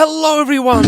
Hello everyone!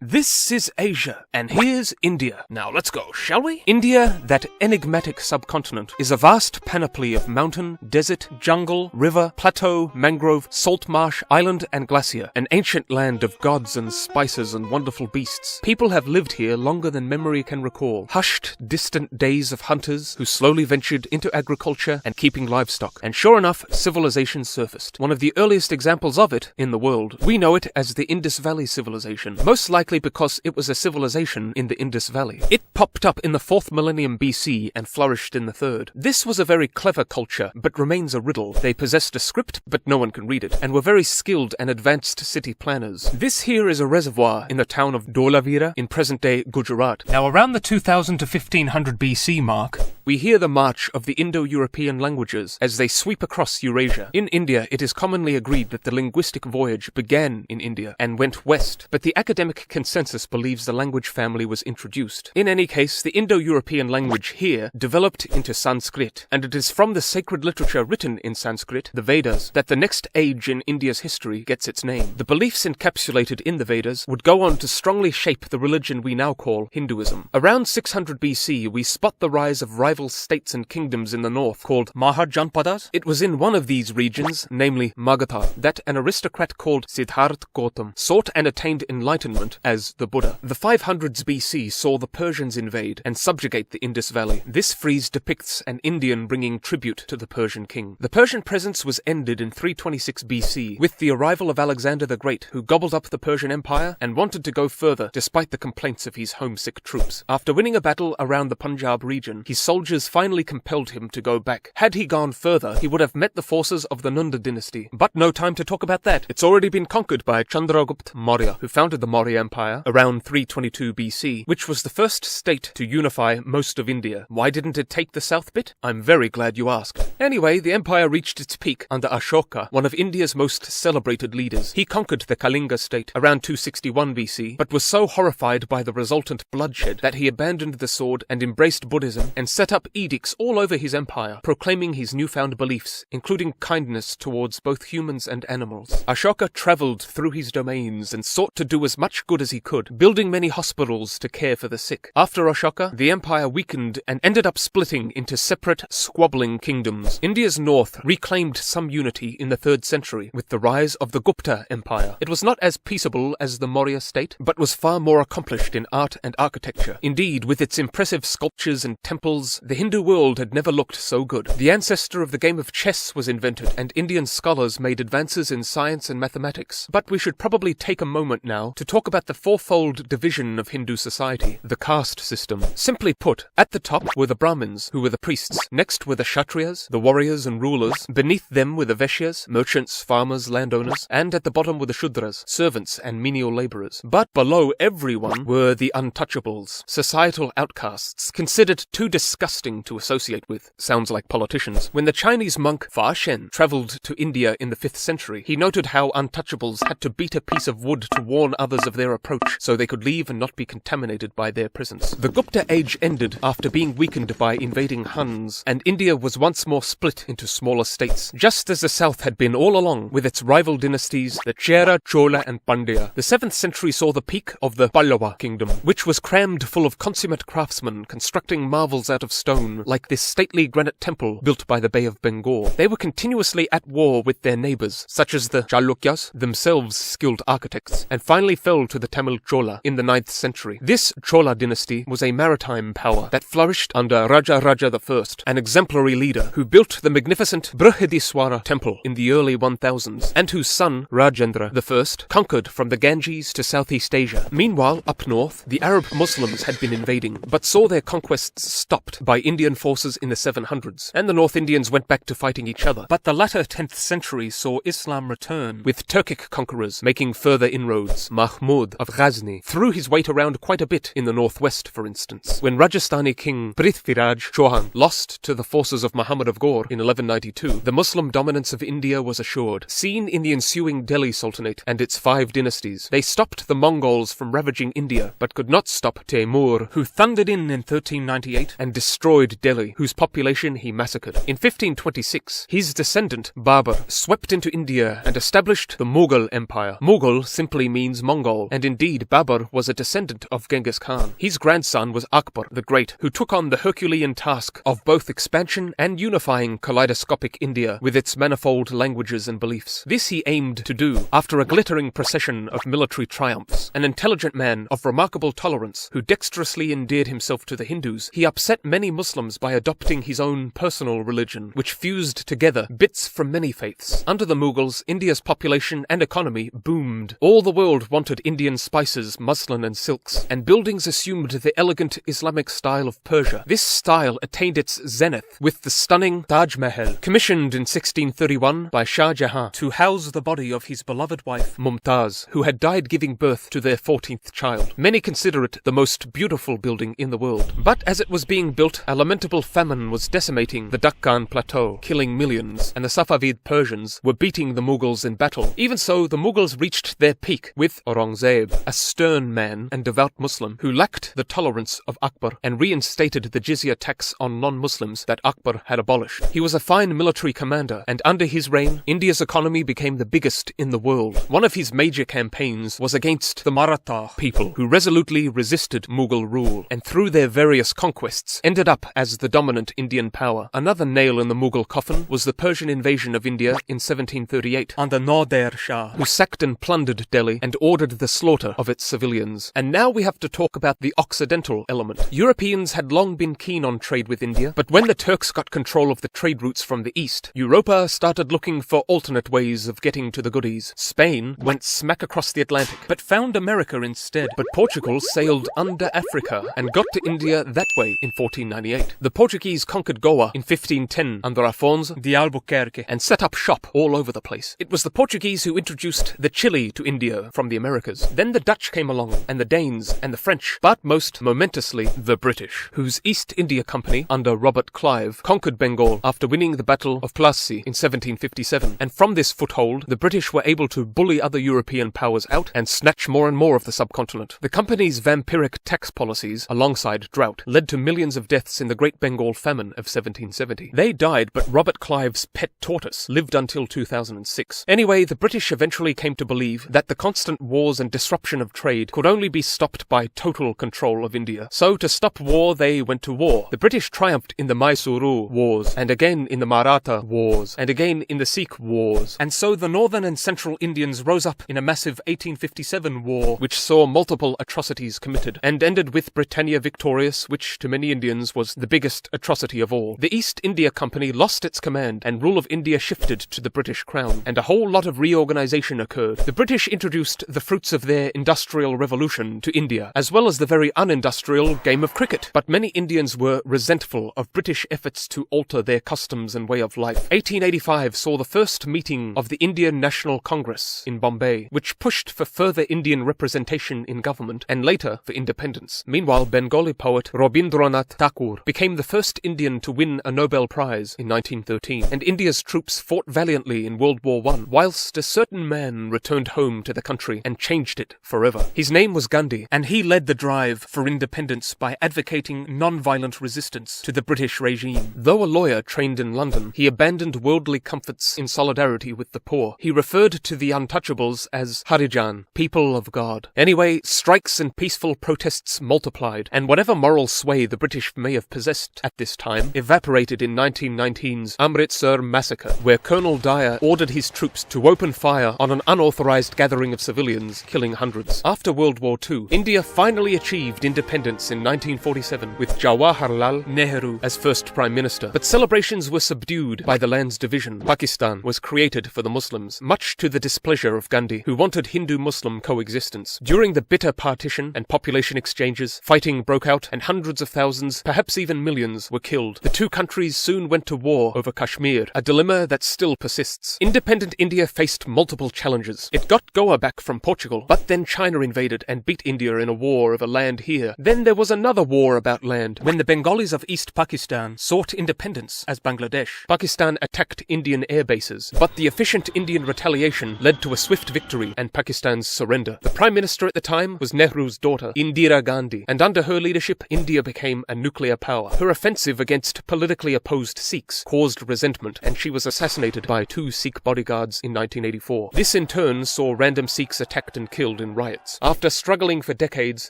This is Asia, and here's India. Now let's go, shall we? India, that enigmatic subcontinent, is a vast panoply of mountain, desert, jungle, river, plateau, mangrove, salt marsh, island, and glacier. An ancient land of gods and spices and wonderful beasts. People have lived here longer than memory can recall. Hushed, distant days of hunters who slowly ventured into agriculture and keeping livestock. And sure enough, civilization surfaced. One of the earliest examples of it in the world. We know it as the Indus Valley Civilization. Most likely because it was a civilization in the Indus Valley. It popped up in the 4th millennium BC and flourished in the 3rd. This was a very clever culture, but remains a riddle. They possessed a script, but no one can read it, and were very skilled and advanced city planners. This here is a reservoir in the town of Dholavira in present-day Gujarat. Now around the 2000 to 1500 BC mark, we hear the march of the Indo-European languages as they sweep across Eurasia. In India, it is commonly agreed that the linguistic voyage began in India and went west, but the academic consensus believes the language family was introduced. In any case, the Indo-European language here developed into Sanskrit, and it is from the sacred literature written in Sanskrit, the Vedas, that the next age in India's history gets its name. The beliefs encapsulated in the Vedas would go on to strongly shape the religion we now call Hinduism. Around 600 BC, we spot the rise of rival states and kingdoms in the north called Mahajanpadas. It was in one of these regions, namely Magadha, that an aristocrat called Siddhartha Gautam sought and attained enlightenment as the Buddha. The 500s BC saw the Persians invade and subjugate the Indus Valley. This frieze depicts an Indian bringing tribute to the Persian king. The Persian presence was ended in 326 BC with the arrival of Alexander the Great, who gobbled up the Persian Empire and wanted to go further despite the complaints of his homesick troops. After winning a battle around the Punjab region, his soldiers finally compelled him to go back. Had he gone further, he would have met the forces of the Nanda dynasty. But no time to talk about that. It's already been conquered by Chandragupta Maurya, who founded the Maurya Empire around 322 BC, which was the first state to unify most of India. Why didn't it take the south bit? I'm very glad you asked. Anyway, the empire reached its peak under Ashoka, one of India's most celebrated leaders. He conquered the Kalinga state around 261 BC, but was so horrified by the resultant bloodshed that he abandoned the sword and embraced Buddhism and set up edicts all over his empire, proclaiming his newfound beliefs, including kindness towards both humans and animals. Ashoka travelled through his domains and sought to do as much good as he could, building many hospitals to care for the sick. After Ashoka, the empire weakened and ended up splitting into separate, squabbling kingdoms. India's north reclaimed some unity in the 3rd century with the rise of the Gupta Empire. It was not as peaceable as the Maurya state, but was far more accomplished in art and architecture. Indeed, with its impressive sculptures and temples, the Hindu world had never looked so good. The ancestor of the game of chess was invented, and Indian scholars made advances in science and mathematics. But we should probably take a moment now to talk about the fourfold division of Hindu society, the caste system. Simply put, at the top were the Brahmins, who were the priests. Next were the Kshatriyas, the warriors and rulers. Beneath them were the Vaishyas, merchants, farmers, landowners. And at the bottom were the Shudras, servants and menial labourers. But below everyone were the untouchables, societal outcasts, considered too disgusting to associate with. Sounds like politicians. When the Chinese monk Fa Shen travelled to India in the 5th century, he noted how untouchables had to beat a piece of wood to warn others of their approach so they could leave and not be contaminated by their presence. The Gupta age ended after being weakened by invading Huns, and India was once more split into smaller states, just as the south had been all along with its rival dynasties, the Chera, Chola and Pandya. The 7th century saw the peak of the Pallava kingdom, which was crammed full of consummate craftsmen constructing marvels out of stone, like this stately granite temple built by the Bay of Bengal. They were continuously at war with their neighbours, such as the Chalukyas, themselves skilled architects, and finally fell to the Tamil Chola in the 9th century. This Chola dynasty was a maritime power that flourished under Raja I, an exemplary leader who built the magnificent Brihadiswara temple in the early 1000s, and whose son, Rajendra I, conquered from the Ganges to Southeast Asia. Meanwhile, up north, the Arab Muslims had been invading, but saw their conquests stopped by Indian forces in the 700s, and the North Indians went back to fighting each other. But the latter 10th century saw Islam return, with Turkic conquerors making further inroads. Mahmud of Ghazni threw his weight around quite a bit in the northwest, for instance. When Rajasthani king Prithviraj Chauhan lost to the forces of Muhammad of Ghor in 1192, the Muslim dominance of India was assured. Seen in the ensuing Delhi Sultanate and its 5 dynasties, they stopped the Mongols from ravaging India, but could not stop Temur, who thundered in 1398 and destroyed destroyed Delhi, whose population he massacred. In 1526, his descendant, Babur, swept into India and established the Mughal Empire. Mughal simply means Mongol, and indeed Babur was a descendant of Genghis Khan. His grandson was Akbar the Great, who took on the Herculean task of both expansion and unifying kaleidoscopic India with its manifold languages and beliefs. This he aimed to do after a glittering procession of military triumphs. An intelligent man of remarkable tolerance, who dexterously endeared himself to the Hindus, he upset many Muslims by adopting his own personal religion, which fused together bits from many faiths. Under the Mughals, India's population and economy boomed. All the world wanted Indian spices, muslin and silks, and buildings assumed the elegant Islamic style of Persia. This style attained its zenith with the stunning Taj Mahal, commissioned in 1631 by Shah Jahan to house the body of his beloved wife Mumtaz, who had died giving birth to their 14th child. Many consider it the most beautiful building in the world. But as it was being built, a lamentable famine was decimating the Deccan Plateau, killing millions, and the Safavid Persians were beating the Mughals in battle. Even so, the Mughals reached their peak with Aurangzeb, a stern man and devout Muslim who lacked the tolerance of Akbar and reinstated the jizya tax on non-Muslims that Akbar had abolished. He was a fine military commander, and under his reign, India's economy became the biggest in the world. One of his major campaigns was against the Maratha people, who resolutely resisted Mughal rule, and through their various conquests ended up as the dominant Indian power. Another nail in the Mughal coffin was the Persian invasion of India in 1738 under Nader Shah, who sacked and plundered Delhi and ordered the slaughter of its civilians. And now we have to talk about the Occidental element. Europeans had long been keen on trade with India, but when the Turks got control of the trade routes from the east, Europa started looking for alternate ways of getting to the goodies. Spain went smack across the Atlantic, but found America instead. But Portugal sailed under Africa and got to India that way in 1498. The Portuguese conquered Goa in 1510 under Afonso de Albuquerque and set up shop all over the place. It was the Portuguese who introduced the chili to India from the Americas. Then the Dutch came along, and the Danes, and the French, but most momentously the British, whose East India Company under Robert Clive conquered Bengal after winning the Battle of Plassey in 1757. And from this foothold, the British were able to bully other European powers out and snatch more and more of the subcontinent. The company's vampiric tax policies, alongside drought, led to millions of deaths in the Great Bengal Famine of 1770. They died, but Robert Clive's pet tortoise lived until 2006. Anyway, the British eventually came to believe that the constant wars and disruption of trade could only be stopped by total control of India. So to stop war, they went to war. The British triumphed in the Mysuru Wars, and again in the Maratha Wars, and again in the Sikh Wars. And so the northern and central Indians rose up in a massive 1857 war, which saw multiple atrocities committed, and ended with Britannia victorious, which to many Indians was the biggest atrocity of all. The East India Company lost its command, and rule of India shifted to the British Crown, and a whole lot of reorganization occurred. The British introduced the fruits of their industrial revolution to India, as well as the very unindustrial game of cricket. But many Indians were resentful of British efforts to alter their customs and way of life. 1885 saw the first meeting of the Indian National Congress in Bombay, which pushed for further Indian representation in government, and later for independence. Meanwhile, Bengali poet Rabindranath Tagore became the first Indian to win a Nobel Prize in 1913, and India's troops fought valiantly in World War I, whilst a certain man returned home to the country and changed it forever. His name was Gandhi, and he led the drive for independence by advocating non-violent resistance to the British regime. Though a lawyer trained in London, he abandoned worldly comforts in solidarity with the poor. He referred to the untouchables as Harijan, people of God. Anyway, strikes and peaceful protests multiplied, and whatever moral sway the British may have possessed at this time evaporated in 1919's Amritsar massacre, where Colonel Dyer ordered his troops to open fire on an unauthorized gathering of civilians, killing hundreds. After World War II, India finally achieved independence in 1947 with Jawaharlal Nehru as first Prime Minister, but celebrations were subdued by the land's division. Pakistan was created for the Muslims, much to the displeasure of Gandhi, who wanted Hindu-Muslim coexistence. During the bitter partition and population exchanges, fighting broke out and hundreds of thousands, perhaps even millions, were killed. The two countries soon went to war over Kashmir, a dilemma that still persists. Independent India faced multiple challenges. It got Goa back from Portugal, but then China invaded and beat India in a war over land here. Then there was another war about land, when the Bengalis of East Pakistan sought independence as Bangladesh. Pakistan attacked Indian air bases, but the efficient Indian retaliation led to a swift victory and Pakistan's surrender. The Prime Minister at the time was Nehru's daughter, Indira Gandhi, and under her leadership, India became a nuclear nuclear power. Her offensive against politically opposed Sikhs caused resentment, and she was assassinated by 2 Sikh bodyguards in 1984. This in turn saw random Sikhs attacked and killed in riots. After struggling for decades,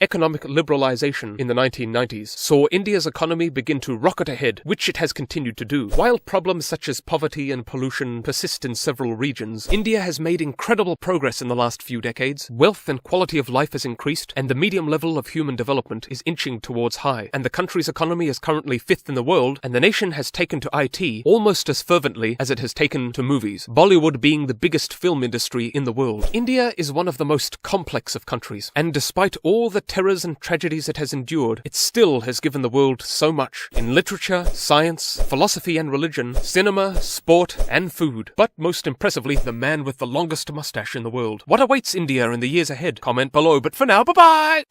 economic liberalization in the 1990s saw India's economy begin to rocket ahead, which it has continued to do. While problems such as poverty and pollution persist in several regions, India has made incredible progress in the last few decades. Wealth and quality of life has increased, and the medium level of human development is inching towards high. And the country's economy is currently 5th in the world, and the nation has taken to IT almost as fervently as it has taken to movies, Bollywood being the biggest film industry in the world. India is one of the most complex of countries, and despite all the terrors and tragedies it has endured, it still has given the world so much in literature, science, philosophy and religion, cinema, sport and food. But most impressively, the man with the longest mustache in the world. What awaits India in the years ahead? Comment below, but for now, bye-bye!